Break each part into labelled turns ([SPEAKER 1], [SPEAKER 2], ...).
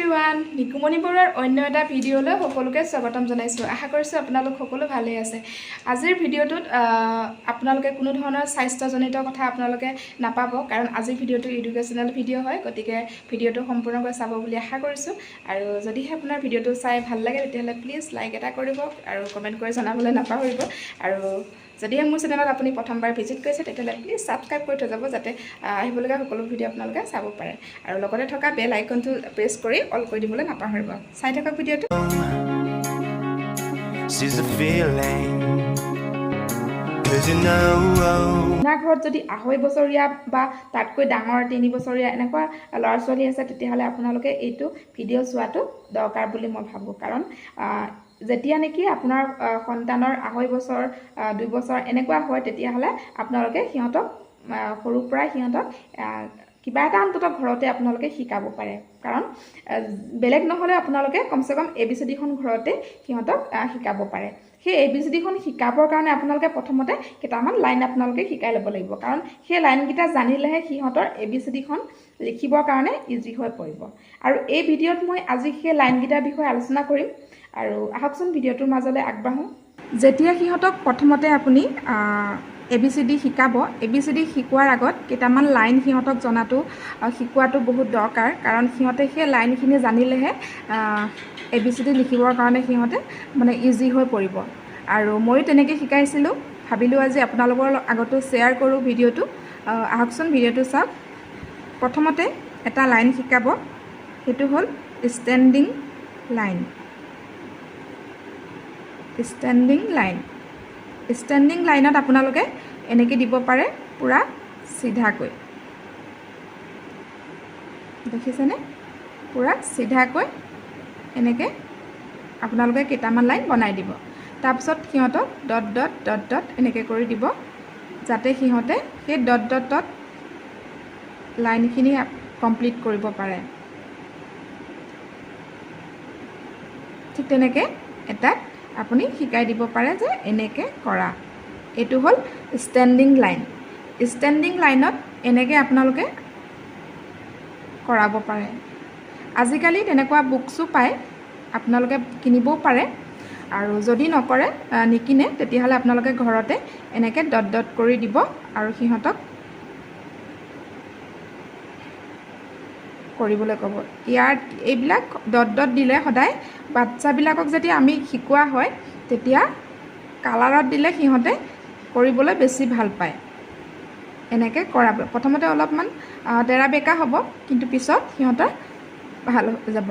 [SPEAKER 1] Everyone Nikumoni বৰুৱাৰ অন্য এটা ভিডিঅ'লৈ সকলোকে স্বাগতম জনাইছোঁ। আশা কৰিছোঁ আপোনালোক সকলো ভালেই আছে। আজিৰ ভিডিঅ'টোত আপোনালোকে কোনো ধৰণৰ স্বাস্থ্যজনিত কথা আপোনালোকে নাপাব, কাৰণ আজিৰ ভিডিঅ'টো এডুকেশ্যনেল ভিডিঅ' হয়। গতিকে ভিডিঅ'টো সম্পূৰ্ণকৈ চাব বুলি আশা কৰিছোঁ। আৰু যদিহে আপোনাৰ ভিডিঅ'টো চাই ভাল লাগে তেতিয়াহ'লে প্লিজ লাইক এটা কৰিব আৰু কমেণ্ট কৰি জনাবলৈ নাপাহৰিব। আৰু যদিহে মোৰ চেনেলত আপুনি প্ৰথমবাৰ ভিজিট কৰিছে তেতিয়াহ'লে প্লিজ ছাবস্ক্ৰাইব কৰি থৈ যাব, যাতে আহিবলগীয়া সকলো ভিডিঅ' আপোনালোকে চাব পাৰে। আৰু লগতে থকা বেল আইকনটো প্ৰেছ কৰি অল কৰি দিবলৈ নাপাহৰিব। চাই থকা ভিডিঅ'টো। আপোনাৰ ঘৰত যদি 2.5 বছৰীয়া বা তাতকৈ ডাঙৰ 3 বছৰীয়া এনেকুৱা ল'ৰা ছোৱালী আছে তেতিয়াহ'লে আপোনালোকে এইটো ভিডিঅ' চোৱাটো দৰকাৰ বুলি মই ভাবোঁ। কাৰণ যেতিয়া নেকি আপোনাৰ সন্তানৰ 2.5 বছৰ 2 বছৰ এনেকুৱা হয় তেতিয়াহ'লে আপোনালোকে সিহঁতক সৰুৰ পৰাই সিহঁতক কিবা এটা অন্তত ঘৰতে আপোনালোকে শিকাব পাৰে। কাৰণ বেলেগ নহ'লে আপোনালোকে কমচে কম ABCDখন ঘৰতে সিহঁতক শিকাব পাৰে। সেই ABCDখন শিকাবৰ কাৰণে আপোনালোকে প্ৰথমতে কেইটামান লাইন আপোনালোকে শিকাই ল'ব লাগিব, কাৰণ সেই লাইনকেইটা জানিলেহে সিহঁতৰ ABCDখন লিখিবৰ কাৰণে ইজি হৈ পৰিব। আৰু এই ভিডিঅ'ত মই আজি সেই লাইনকেইটাৰ বিষয়ে আলোচনা কৰিম। আৰু আহকচোন ভিডিঅ'টোৰ মাজলৈ আগবাঢ়োঁ। যেতিয়া সিহঁতক প্ৰথমতে আপুনি ABCD শিকাব, ABCD শিকোৱাৰ আগত কেইটামান লাইন সিহঁতক শিকোৱাটো বহুত দৰকাৰ, কাৰণ সিহঁতে সেই লাইনখিনি জানিলেহে ABCD লিখিবৰ কাৰণে সিহঁতে ইজি হৈ পৰিব। আৰু ময়ো তেনেকৈ শিকাইছিলোঁ, ভাবিলোঁ আজি আপোনালোকৰ আগতো শ্বেয়াৰ কৰোঁ ভিডিঅ'টো। আহকচোন ভিডিঅ'টো চাওক। প্ৰথমতে এটা লাইন শিকাব, সেইটো হ'ল standing line. Standing line. Standing লাইনত আপোনালোকে এনেকৈ দিব পাৰে, পূৰা চিধাকৈ। দেখিছেনে? পূৰা চিধাকৈ এনেকৈ আপোনালোকে কেইটামান লাইন বনাই দিব। তাৰপিছত সিহঁতক ডট ডট ডট ডট এনেকৈ কৰি দিব, যাতে সিহঁতে সেই ডট ডট ডট লাইনখিনি কমপ্লিট কৰিব পাৰে। ঠিক তেনেকৈ এটাক আপুনি শিকাই দিব পাৰে যে এনেকৈ কৰা। এইটো হ'ল ষ্টেণ্ডিং লাইন। ষ্টেণ্ডিং লাইনত এনেকৈ আপোনালোকে কৰাব পাৰে। আজিকালি তেনেকুৱা বুকছো পায়, আপোনালোকে কিনিবও পাৰে। আৰু যদি নিকিনে তেতিয়াহ'লে আপোনালোকে ঘৰতে এনেকৈ ডট ডট কৰি দিব আৰু সিহঁতক কৰিবলৈ ক'ব। এইবিলাক ডট ডট দিলে সদায় বাচ্চাবিলাকক যেতিয়া আমি শিকোৱা হয় তেতিয়া কালাৰত দিলে সিহঁতে কৰিবলৈ বেছি ভাল পায়। এনেকৈ কৰাব। প্ৰথমতে অলপমান তেৰা বেকা হ'ব, কিন্তু পিছত সিহঁতৰ ভাল হৈ যাব।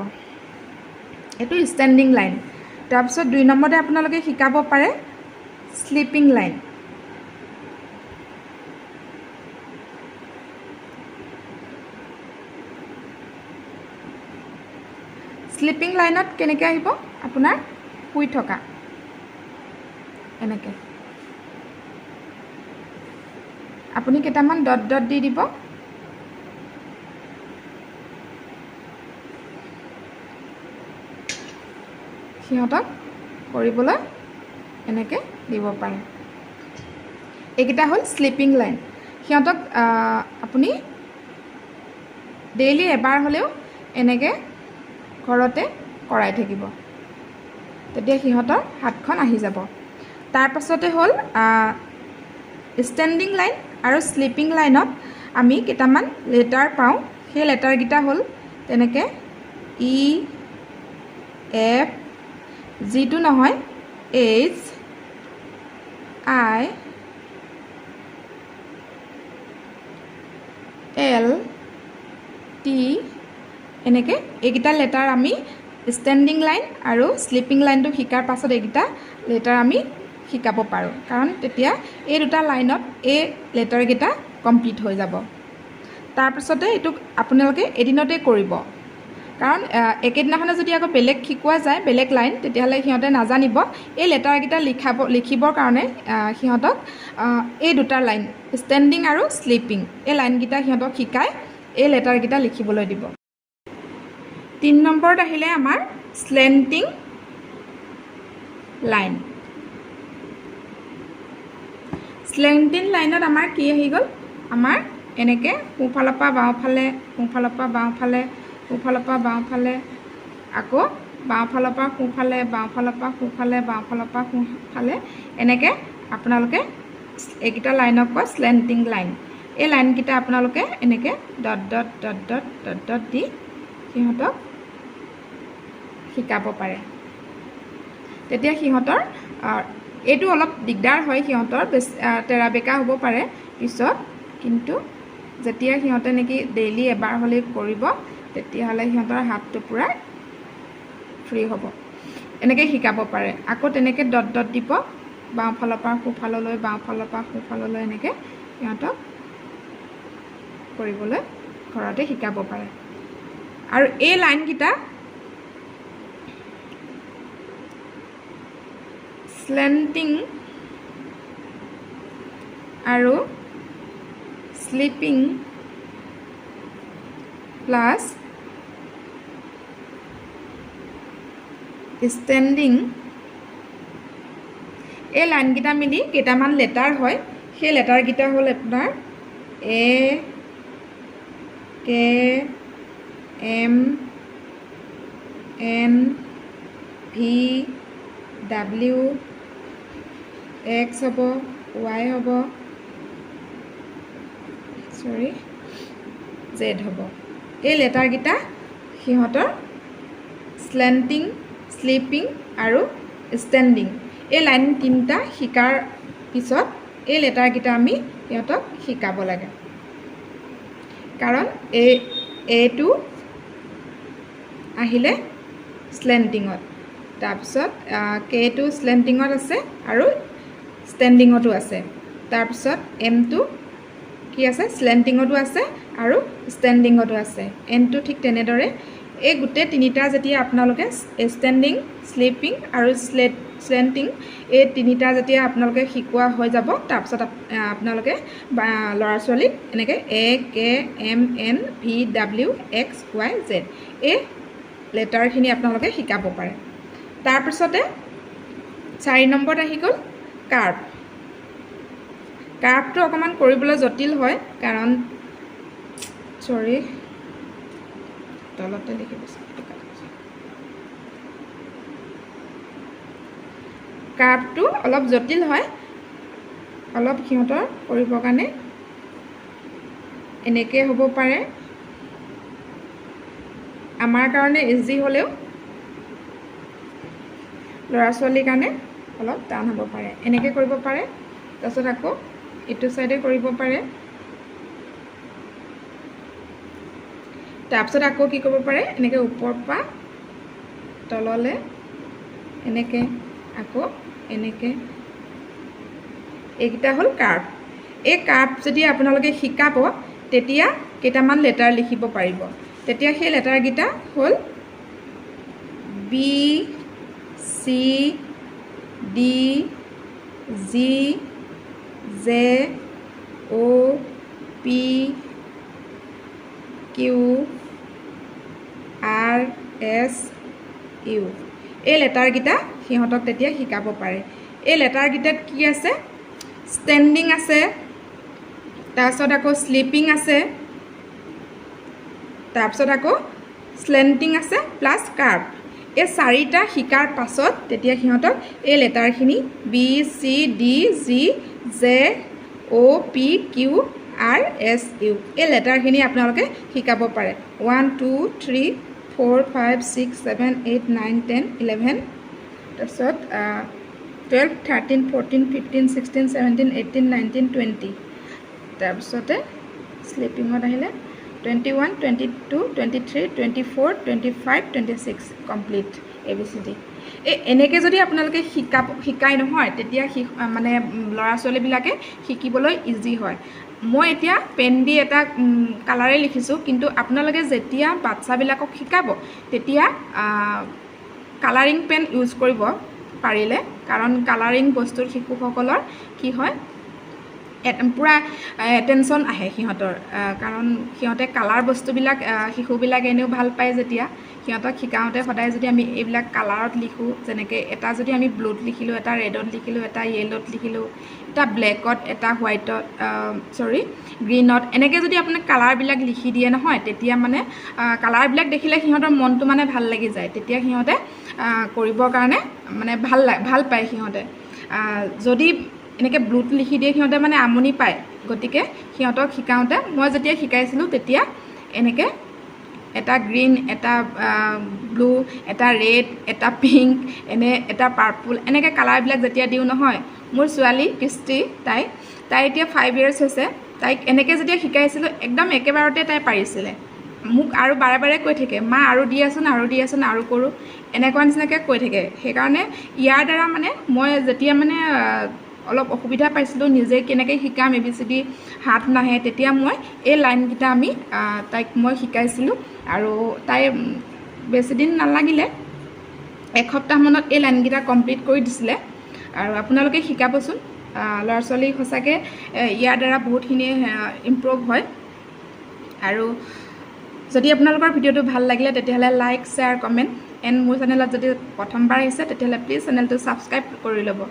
[SPEAKER 1] এইটো ষ্টেণ্ডিং লাইন। তাৰপিছত 2 নম্বৰতে আপোনালোকে শিকাব পাৰে স্লিপিং লাইন। স্লিপিং লাইনত কেনেকৈ আহিব? আপোনাৰ শুই থকা এনেকৈ আপুনি কেইটামান ডট ডট দি দিব। সিহঁতক কৰিবলৈ এনেকৈ দিব পাৰে। এইকেইটা হ'ল স্লিপিং লাইন। সিহঁতক আপুনি ডেইলি এবাৰ হ'লেও এনেকৈ ঘৰতে কৰাই থাকিব, তেতিয়া সিহঁতৰ হাতখন আহি যাব। তাৰপাছতে হ'ল ষ্টেণ্ডিং লাইন আৰু স্লিপিং লাইনত আমি কেইটামান লেটাৰ পাওঁ। সেই লেটাৰকেইটা হ'ল তেনেকৈ EF, যিটো নহয় H, I, L, T, এনেকৈ এইকেইটা লেটাৰ আমি ষ্টেণ্ডিং লাইন আৰু স্লিপিং লাইনটো শিকাৰ পাছত এইকেইটা লেটাৰ আমি শিকাব পাৰোঁ, কাৰণ তেতিয়া এই দুটা লাইনত এই লেটাৰকেইটা কমপ্লিট হৈ যাব। তাৰপিছতে এইটোক আপোনালোকে এদিনতে কৰিব, কাৰণ একেদিনাখনে যদি আকৌ বেলেগ শিকোৱা যায় বেলেগ লাইন তেতিয়াহ'লে সিহঁতে নাজানিব। এই লেটাৰকেইটা লিখিবৰ কাৰণে সিহঁতক এই দুটা লাইন ষ্টেণ্ডিং আৰু স্লিপিং এই লাইনকেইটা সিহঁতক শিকাই এই লেটাৰকেইটা লিখিবলৈ দিব। 3 নম্বৰত আহিলে আমাৰ স্লেণ্টিং লাইন। স্লেণ্টিং লাইনত আমাৰ কি আহি গ'ল? আমাৰ এনেকৈ সোঁফালৰ পৰা বাওঁফালে, সোঁফালৰ পৰা বাওঁফালে, সোঁফালৰ পৰা বাওঁফালে, আকৌ বাওঁফালৰ পৰা সোঁফালে বাওঁফালৰ পৰা সোঁফালে বাওঁফালৰ পৰা সোঁফালে এনেকৈ আপোনালোকে এইকেইটা লাইনক কয় স্লেণ্টিং লাইন। এই লাইনকেইটা আপোনালোকে এনেকৈ dot dot dot dot dot dot দি সিহঁতক শিকাব পাৰে। তেতিয়া সিহঁতৰ এইটো অলপ দিগদাৰ হয়, সিহঁতৰ বেছি তেৰা বেকা হ'ব পাৰে পিছত, কিন্তু যেতিয়া সিহঁতে নেকি ডেইলি এবাৰ হ'লেই কৰিব তেতিয়াহ'লে সিহঁতৰ হাতটো পূৰা ফ্ৰী হ'ব। এনেকৈ শিকাব পাৰে। আকৌ তেনেকৈ ডট ডট দিব বাওঁফালৰ পৰা সোঁফাললৈ বাওঁফালৰ পৰা সোঁফাললৈ এনেকৈ সিহঁতক কৰিবলৈ ঘৰতে শিকাব পাৰে। আৰু এই লাইনকেইটা স্লেণ্টিং আৰু স্লিপিং প্লাছ ষ্টেণ্ডিং, এই লাইনকেইটা মিলি কেইটামান লেটাৰ হয়। সেই লেটাৰকেইটা হ'ল আপোনাৰ A, K, M, N, V, W, X হ'ব, Y হ'ব, Z হ'ব। এই লেটাৰকেইটা সিহঁতৰ স্লেণ্টিং, স্লিপিং আৰু ষ্টেণ্ডিং। এই লাইন তিনিটা শিকাৰ পিছত এই লেটাৰকেইটা আমি সিহঁতক শিকাব লাগে। কাৰণ এইটো আহিলে স্লেণ্টিঙত, তাৰপিছত কেটো স্লেণ্টিঙত আছে আৰু ষ্টেণ্ডিঙতো আছে, তাৰপিছত এমটো কি আছে স্লেণ্টিঙতো আছে আৰু ষ্টেণ্ডিঙতো আছে, এনটো ঠিক তেনেদৰে। এই গোটেই তিনিটা যেতিয়া আপোনালোকে ষ্টেণ্ডিং, স্লিপিং আৰু স্লেণ্টিং এই তিনিটা যেতিয়া আপোনালোকে শিকোৱা হৈ যাব, তাৰপিছত আপোনালোকে ল'ৰা ছোৱালীক এনেকৈ A, K, M, N, V, W, X, Y, Z এই লেটাৰখিনি আপোনালোকে শিকাব পাৰে। তাৰপিছতে 4 নম্বৰত আহি গ'ল কাৰ্ভ। কাৰ্ভটো অকণমান কৰিবলৈ জটিল হয়, কাৰণ তলতে লিখি দিছোঁ। কাৰ্ভটো অলপ জটিল হয়, অলপ সিহঁতৰ কৰিবৰ কাৰণে এনেকৈ হ'ব পাৰে। আমাৰ কাৰণে ইজি হ'লেও ল'ৰা ছোৱালীৰ কাৰণে অলপ টান হ'ব পাৰে। এনেকৈ কৰিব পাৰে, তাৰপিছত আকৌ এইটো চাইডে কৰিব পাৰে, তাৰপিছত আকৌ কি কৰিব পাৰে এনেকৈ ওপৰৰ পৰা তললৈ এনেকৈ, আকৌ এনেকৈ। এইকেইটা হ'ল কাৰ্ভ। এই কাৰ্ভ যদি আপোনালোকে শিকাব তেতিয়া কেইটামান লেটাৰ লিখিব পাৰিব। তেতিয়া সেই লেটাৰকেইটা হ'ল B, C, D, G, J, O, P, Q, R, S, U। এই লেটাৰকেইটা সিহঁতক তেতিয়া শিকাব পাৰে। এই লেটাৰকেইটাত কি আছে ষ্টেণ্ডিং আছে, তাৰপিছত আকৌ স্লিপিং আছে, তাৰপিছত আকৌ স্লেণ্টিং আছে প্লাছ কাৰ্ভ। এই 4টা শিকাৰ পাছত তেতিয়া সিহঁতক এই লেটাৰখিনি B, C, D, G, J, O, P, Q, R, S, U এই লেটাৰখিনি আপোনালোকে শিকাব পাৰে। 1, 2, 3, 4, 5, 6, 7, 8, 9, 10, 11, তাৰপিছত 12, 13, 14, 15, 16, 17, 18, 19, 20, তাৰপিছতে স্লিপিঙত আহিলে 21, 22, 23, 24, 25, 26 কমপ্লিট ABCD। এনেকৈ যদি আপোনালোকে শিকাই নহয় তেতিয়া মানে ল'ৰা ছোৱালীবিলাকে শিকিবলৈ ইজি হয়। মই এতিয়া পেন দি এটা কালাৰে লিখিছোঁ, কিন্তু আপোনালোকে যেতিয়া বাচ্চাবিলাকক শিকাব তেতিয়া কালাৰিং পেন ইউজ কৰিব পাৰিলে, কাৰণ কালাৰিং বস্তুৰ শিশুসকলৰ কি হয় পূৰা এটেনশ্যন আহে সিহঁতৰ, কাৰণ সিহঁতে কালাৰ বস্তুবিলাক শিশুবিলাকে এনেও ভাল পায় যেতিয়া সিহঁতক শিকাওঁতে সদায় যদি আমি এইবিলাক কালাৰত লিখোঁ, যেনেকৈ এটা যদি আমি ব্লুত লিখিলোঁ, এটা ৰেডত লিখিলোঁ, এটা য়েল্লোত লিখিলোঁ, এটা ব্লেকত, এটা হোৱাইটত, গ্ৰীণত, এনেকৈ যদি আপোনাক কালাৰবিলাক লিখি দিয়ে নহয়, তেতিয়া মানে কালাৰবিলাক দেখিলে সিহঁতৰ মনটো মানে ভাল লাগি যায়। তেতিয়া সিহঁতে কৰিবৰ কাৰণে মানে ভাল পায় সিহঁতে। যদি এনেকৈ ব্লুত লিখি দিয়ে সিহঁতে মানে আমনি পায়। গতিকে সিহঁতক শিকাওঁতে মই যেতিয়া শিকাইছিলোঁ তেতিয়া এনেকৈ এটা গ্ৰীণ, এটা ব্লু, এটা ৰেড, এটা পিংক, এটা পাৰ্পল, এনেকৈ কালাৰবিলাক যেতিয়া দিওঁ নহয়, মোৰ ছোৱালী কৃষ্টি তাই এতিয়া 5 years হৈছে। তাইক এনেকৈ যেতিয়া শিকাইছিলোঁ একদম একেবাৰতে তাই পাৰিছিলে। মোক আৰু বাৰে বাৰে কৈ থাকে, মা আৰু দিয়াচোন আৰু কৰোঁ, এনেকুৱা নিচিনাকৈ কৈ থাকে। সেইকাৰণে ইয়াৰ দ্বাৰা মানে মই যেতিয়া মানে অলপ অসুবিধা পাইছিলোঁ নিজে কেনেকৈ শিকাম ABCD হাত নাহে, তেতিয়া মই এই লাইনকেইটা তাইক মই শিকাইছিলোঁ। আৰু তাই বেছিদিন নালাগিলে, এসপ্তাহমানত এই লাইনকেইটা কমপ্লিট কৰি দিছিলে। আৰু আপোনালোকে শিকাবচোন, ল'ৰা ছোৱালী সঁচাকৈ ইয়াৰ দ্বাৰা বহুতখিনি ইম্প্ৰুভ হয়। আৰু যদি আপোনালোকৰ ভিডিঅ'টো ভাল লাগিলে তেতিয়াহ'লে লাইক, শ্বেয়াৰ, কমেণ্ট, এণ্ড মোৰ চেনেলত যদি প্ৰথমবাৰ আহিছে তেতিয়াহ'লে প্লিজ চেনেলটো ছাবস্ক্ৰাইব কৰি ল'ব।